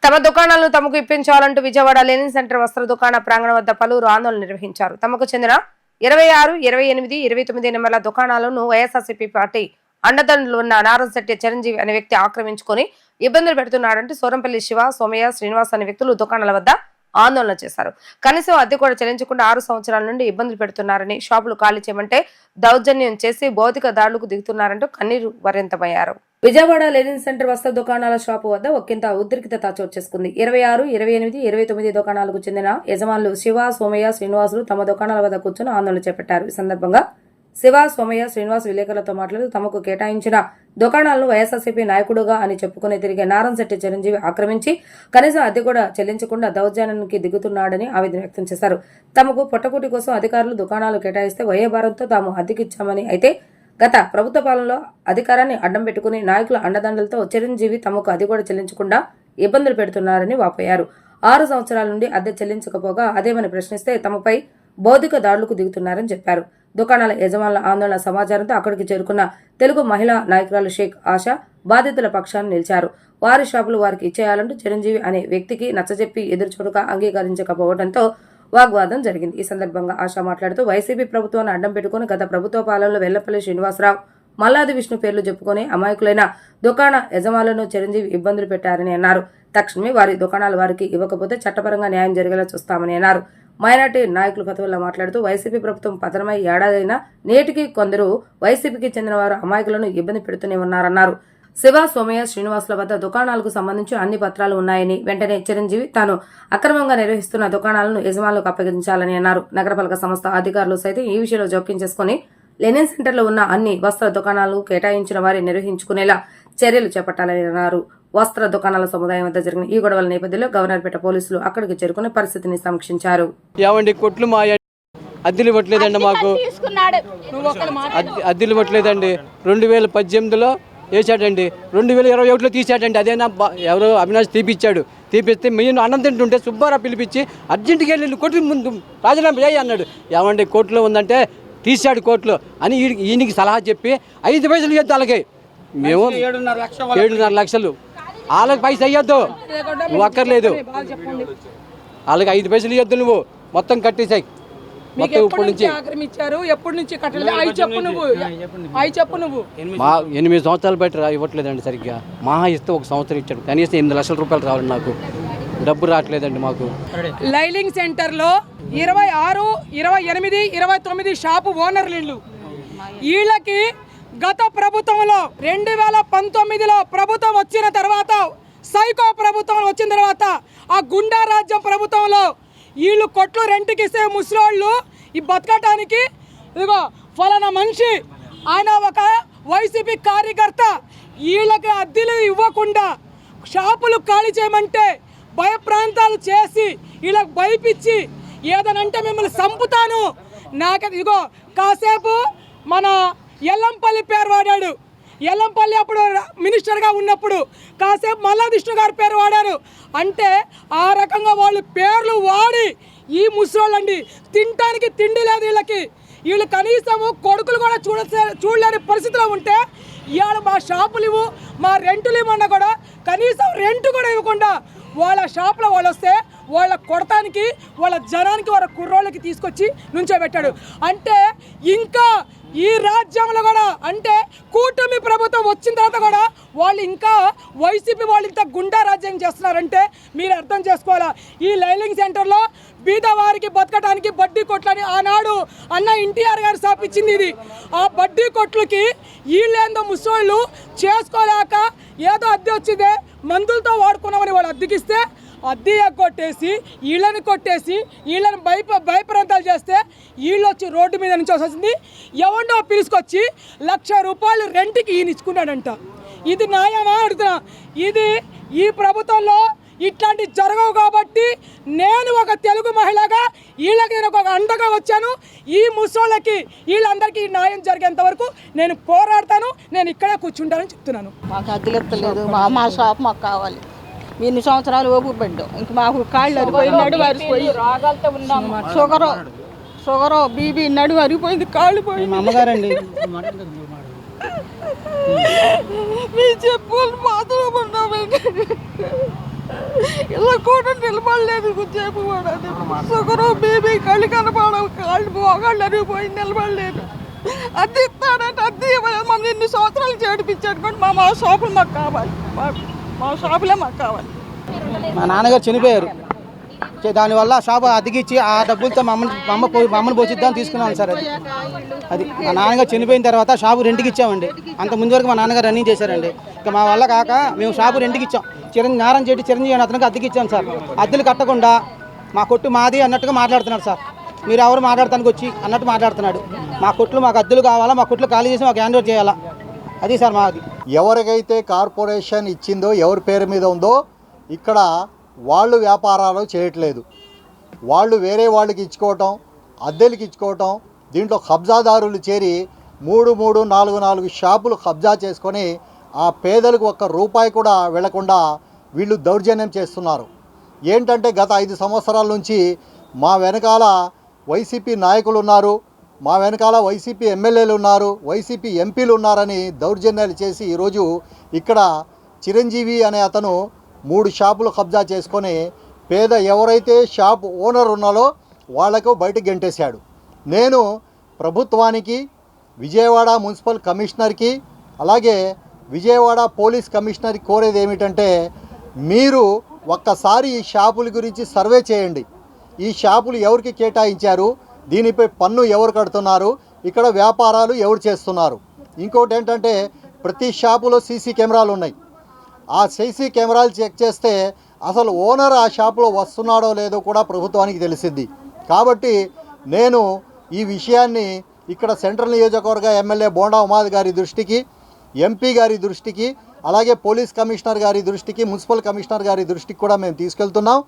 తమ దుకాణాలను తమకు ఇప్పించాలంటూ విజయవాడ లెనిన్ సెంటర్ వస్త్ర దుకాణ ప్రాంగణం వద్ద పలువురు ఆందోళన నిర్వహించారు. తమకు చెందిన 26, 28, 29 నెంబర్ల దుకాణాలను వైఎస్ఆర్సీపీ పార్టీ అండదండలు ఉన్న నారంశెట్టి చిరంజీవి అనే వ్యక్తి ఆక్రమించుకొని ఇబ్బందులు పెడుతున్నాడంటూ సోరంపల్లి శివ, సోమయ్య, శ్రీనివాస్ అనే వ్యక్తులు దుకాణాల వద్ద ఆందోళన చేశారు. కనీసం అద్దె కూడా చెల్లించకుండా 6 సంవత్సరాల నుండి ఇబ్బందులు పెడుతున్నారని, షాపులు ఖాళీ చేయమంటే దౌర్జన్యం చేసి భౌతిక దాడులకు దిగుతున్నారంటూ కన్నీరు వరింతమయ్యారు. విజయవాడ లెనిన్ సెంటర్ వస్త్ర దుకాణాల షాపు వద్ద ఒకంత ఉద్రిక్తత చోటు చేసుకుంది. 26, 28, 29 దుకాణాలకు చెందిన యజమానులు శివ, సోమయ్య, శ్రీనివాసులు తమ దుకాణాల వద్ద కూర్చొని ఆందోళన చేపట్టారు. ఈ సందర్భంగా శివ, సోమయ్య, శ్రీనివాస్ విలేకరులతో మాట్లాడుతూ తమకు కేటాయించిన దుకాణాలను వైఎస్ఆర్సీపీ నాయకుడుగా అని చెప్పుకుని తిరిగే నారంశెట్టి చిరంజీవి ఆక్రమించి కనీసం అద్దె కూడా చెల్లించకుండా దౌర్జన్యానికి దిగుతున్నాడని ఆవేదన వ్యక్తం చేశారు. తమకు పొట్టకూటి కోసం అధికారులు దుకాణాలు కేటాయిస్తే వయ్యేభారంతో తాము అద్దెకిచ్చామని, అయితే గత ప్రభుత్వ పాలనలో అధికారాన్ని అడ్డం పెట్టుకుని నాయకుల అండదండలతో చిరంజీవి తమకు అద్దె కూడా చెల్లించకుండా ఇబ్బందులు పెడుతున్నారని వాపోయారు. 6 సంవత్సరాల నుండి అద్దె చెల్లించకపోగా అదేమని ప్రశ్నిస్తే తమపై భౌతిక దాడులకు దిగుతున్నారని చెప్పారు. దుకాణాల యజమానుల ఆందోళన సమాచారంతో అక్కడికి చేరుకున్న తెలుగు మహిళా నాయకురాలు షేక్ ఆశా బాధితుల పక్షాన్ని నిలిచారు. వారి షాపులు వారికి ఇచ్చేయాలంటూ చిరంజీవి అనే వ్యక్తికి నచ్చజెప్పి ఎదురుచూడక అంగీకరించకపోవడంతో వాగ్వాదం జరిగింది. ఈ సందర్భంగా ఆశా మాట్లాడుతూ వైసీపీ ప్రభుత్వాన్ని అడ్డం పెట్టుకుని గత ప్రభుత్వ పాలనలో వెల్లపల్లి శ్రీనివాసరావు, మల్లాది విష్ణు పేర్లు చెప్పుకుని అమాయకులైన దుకాణ యజమానులను చిరంజీవి ఇబ్బందులు పెట్టారని అన్నారు. తక్షణమే వారి దుకాణాలు వారికి ఇవ్వకపోతే చట్టపరంగా న్యాయం జరిగేలా చూస్తామని అన్నారు. మైనార్టీ నాయకులు ఫతవల్లా మాట్లాడుతూ వైసీపీ ప్రభుత్వం పతనమై ఏడాదైనా నేటికి కొందరు వైసీపీకి చెందిన వారు అమాయకులను ఇబ్బంది పెడుతూనే ఉన్నారన్నారు. శివ, సోమయ్య, శ్రీనివాసుల వద్ద దుకాణాలకు సంబంధించి అన్ని పత్రాలు ఉన్నాయని, వెంటనే చిరంజీవి తాను అక్రమంగా నిర్వహిస్తున్న దుకాణాలను యజమానులకు అప్పగించాలని అన్నారు. నగరపాలక సంస్థ అధికారులు సైతం ఈ విషయంలో జోక్యం చేసుకుని లెనిన్ సెంటర్లో ఉన్న అన్ని వస్త్ర దుకాణాలను కేటాయించిన వారి నిర్వహించుకునేలా చర్యలు చేపట్టాలని అన్నారు. వస్త్ర దుకాణాల సముదాయం వద్ద జరిగిన ఈ గొడవల నేపథ్యంలో గవర్నర్పేట పోలీసులు అక్కడికి చేరుకుని పరిస్థితిని సమీక్షించారు. అద్దెలు ఇవ్వట్లేదండి, మాకు అద్దెలు ఇవ్వట్లేదండి. 2018లో వేసాడండి, 2021లో తీసాడండి. అదేనా ఎవరో అవినాష్ తీపిస్తే మేము అన్నం తింటుంటే సుబ్బారావు పిలిపించి అర్జెంటుగా వెళ్ళి కోర్టు ముందు రాజీనామా చేయి అన్నాడు. ఏమండి కోర్టులో ఉందంటే తీసాడు కోర్టులో అని ఈయనకి సలహా చెప్పి 5 పైసలు ఇవ్వద్దు వాళ్ళకి. మేము 7.5 లక్షలు వాళ్ళకి పైసలు అయ్యొద్దు, నువ్వు అక్కర్లేదు. వాళ్ళకి 5 పైసలు ఇవ్వద్దు, నువ్వు మొత్తం కట్టేసాయి. మొత్తం ఇప్పటి నుంచి ఎప్పటి నుంచి చెప్పు. మా 8 సంవత్సరాలు బయట ఇవ్వట్లేదండి సరిగ్గా. మహా ఇస్తే 1 సంవత్సరం ఇచ్చాడు, కనీసం 8 లక్షల రూపాయలు రావాలి. నాకు డబ్బు రావట్లేదండి. మాకు లైలింగ్ సెంటర్లో 26, 28, 29 షాపు ఓనర్లు వీళ్ళకి గత ప్రభుత్వంలో 2019లో ప్రభుత్వం వచ్చిన తర్వాత, సైకో ప్రభుత్వం వచ్చిన తర్వాత, ఆ గుండా రాజ్యం ప్రభుత్వంలో వీళ్ళు కొట్లు రెంట్కి ఇస్తే ముసలోళ్ళు ఈ బతకటానికి ఇదిగో ఫలానా మనిషి ఆయన ఒక వైసీపీ కార్యకర్త వీళ్ళకి అద్దెలు ఇవ్వకుండా షాపులు ఖాళీ చేయమంటే భయప్రాంతాలు చేసి వీళ్ళకి భయపిచ్చి ఏదనంటే మిమ్మల్ని చంపుతాను నాకు ఇదిగో కాసేపు మన ఎల్లంపల్లి పేరు వాడాడు. ఎల్లంపల్లి అప్పుడు మినిస్టర్గా ఉన్నప్పుడు కాసేపు మల్లాది విష్ణు గారి పేరు వాడారు. అంటే ఆ రకంగా వాళ్ళు పేర్లు వాడి ఈ ముసలోళ్ళండి తినడానికి తిండి లేదు వీళ్ళకి. వీళ్ళు కనీసము కొడుకులు కూడా చూడలేని పరిస్థితిలో ఉంటే ఇవాళ మా షాపులు ఇవ్వు, మా రెంటులు ఇవ్వన్నా కూడా కనీసం రెంట్ కూడా ఇవ్వకుండా వాళ్ళ షాపులో వాళ్ళు వస్తే వాళ్ళ కొడతానికి, వాళ్ళ జనానికి, వాళ్ళ కుర్రోళ్ళకి తీసుకొచ్చి నుంచోబెట్టాడు. అంటే ఇంకా ఈ రాజ్యంలో కూడా అంటే కూటమి ప్రభుత్వం వచ్చిన తర్వాత కూడా వాళ్ళు ఇంకా వైసీపీ వాళ్ళు ఇంత గుండా రాజ్యం చేస్తున్నారంటే మీరు అర్థం చేసుకోవాలా. ఈ లైలింగ్ సెంటర్లో బీదవారికి బతకడానికి బడ్డీ కొట్లని ఆనాడు అన్న ఎన్టీఆర్ గారు స్థాపించింది. ఇది ఆ బడ్డీ కొట్లకి వీళ్ళేందో ముసోళ్ళు చేసుకోలేక ఏదో అద్దె వచ్చిందే మందులతో వాడుకున్నామని వాళ్ళు అద్దెకిస్తే అద్దె కొట్టేసి వీళ్ళని కొట్టేసి వీళ్ళని భయప్రాంతాలు చేస్తే వీళ్ళు వచ్చి రోడ్డు మీద నుంచి వచ్చింది. ఎవరినో పిలుచుకొచ్చి 1,00,000 రూపాయలు రెంట్కి ఈయన ఇచ్చుకున్నాడంట. ఇది న్యాయమా అడుగుతున్నా. ఇది ఈ ప్రభుత్వంలో ఇట్లాంటి జరగవు కాబట్టి నేను ఒక తెలుగు మహిళగా వీళ్ళకి నేను ఒక అండగా వచ్చాను. ఈ ముసోళ్ళకి వీళ్ళందరికీ న్యాయం జరిగేంత వరకు నేను పోరాడతాను. నేను ఇక్కడే కూర్చుంటానని చెప్తున్నాను. మాకు అద్దెలెత్తలేదు, మా షాప్ మాకు కావాలి. ఎన్ని సంవత్సరాలు ఓపు పెట్టాం. ఇంక మాకు కాళ్ళు అరిపోయినాడు, అరిపోయి షుగరు బీబీ నడుము అరిగిపోయింది, కాళ్ళు పోయింది. అమ్మగారండి మీ చెప్పులు మాత్రం ఇలా కూడా నిలబడలేదు కొద్దిసేపు కూడా షుగరు బీపీ కళ్ళు కనపడవు కాళ్ళు మోగాళ్ళు అరిగిపోయి నిలబడలేదు అద్దె ఇస్తాడంటే అద్దె ఇవ్వలేదు మమ్మల్ని ఎన్ని సంవత్సరాలు చేడిపించాడు కూడా మా షాపులు మాకు కావాలి మా షాపులే మాకు కావాలి. మా నాన్నగారు చనిపోయారు, దానివల్ల షాపు అద్దెకిచ్చి ఆ డబ్బులతో మమ్మల్ని పోసిద్దాం తీసుకున్నాం సార్. అది మా నాన్నగారు చనిపోయిన తర్వాత షాపు రెంట్కి ఇచ్చామండి. అంత ముందు వరకు మా నాన్నగారు రన్నింగ్ చేశారండి. ఇక మా వల్ల కాక మేము షాపు రెంట్కి ఇచ్చాం. చిరంజీవి అని అతనికి అద్దెకి ఇచ్చాం సార్. అద్దెలు కట్టకుండా మా కొట్టు మాది అన్నట్టుగా మాట్లాడుతున్నాడు సార్. మీరు ఎవరు మాట్లాడటానికి వచ్చి అన్నట్టు మాట్లాడుతున్నాడు. మా కొట్లు మాకు అద్దెలు కావాలా, మా కొట్లు ఖాళీ చేసి మాకు హ్యాండ్ ఓవర్ చేయాలా, అది సార్ మాది. ఎవరికైతే కార్పొరేషన్ ఇచ్చిందో ఎవరి పేరు మీద ఉందో ఇక్కడ వాళ్ళు వ్యాపారాలు చేయట్లేదు. వాళ్ళు వేరే వాళ్ళకి ఇచ్చుకోవటం, అద్దెలకి ఇచ్చుకోవటం, దీంట్లో కబ్జాదారులు చేరి 3-4 షాపులు కబ్జా చేసుకొని ఆ పేదలకు ఒక్క రూపాయి కూడా వెళ్లకుండా వీళ్ళు దౌర్జన్యం చేస్తున్నారు. ఏంటంటే గత 5 సంవత్సరాల నుంచి మా వెనకాల వైసీపీ నాయకులు ఉన్నారు, మా వెనకాల వైసీపీ ఎమ్మెల్యేలు ఉన్నారు, వైసీపీ ఎంపీలు ఉన్నారని దౌర్జన్యాలు చేసి ఈరోజు ఇక్కడ చిరంజీవి అనే అతను 3 షాపులు కబ్జా చేసుకొని పేద ఎవరైతే షాప్ ఓనర్ ఉన్నారో వాళ్లకు బయటకు గెంటేశాడు. నేను ప్రభుత్వానికి, విజయవాడ మున్సిపల్ కమిషనర్కి, అలాగే విజయవాడ పోలీస్ కమిషనర్కి కోరేది ఏమిటంటే మీరు ఒక్కసారి ఈ షాపుల గురించి సర్వే చేయండి. ఈ షాపులు ఎవరికి కేటాయించారు, దీనిపై పన్ను ఎవరు కడుతున్నారు, ఇక్కడ వ్యాపారాలు ఎవరు చేస్తున్నారు. ఇంకోటి ఏంటంటే ప్రతి షాపులో సీసీ కెమెరాలు ఉన్నాయి. ఆ సీసీ కెమెరాలు చెక్ చేస్తే అసలు ఓనర్ ఆ షాపులో వస్తున్నాడో లేదో కూడా ప్రభుత్వానికి తెలిసింది. కాబట్టి నేను ఈ విషయాన్ని ఇక్కడ సెంట్రల్ నియోజకవర్గ ఎమ్మెల్యే బోండా ఉమాద్ గారి దృష్టికి, ఎంపీ గారి దృష్టికి, అలాగే పోలీస్ కమిషనర్ గారి దృష్టికి, మున్సిపల్ కమిషనర్ గారి దృష్టికి కూడా మేము తీసుకెళ్తున్నాం.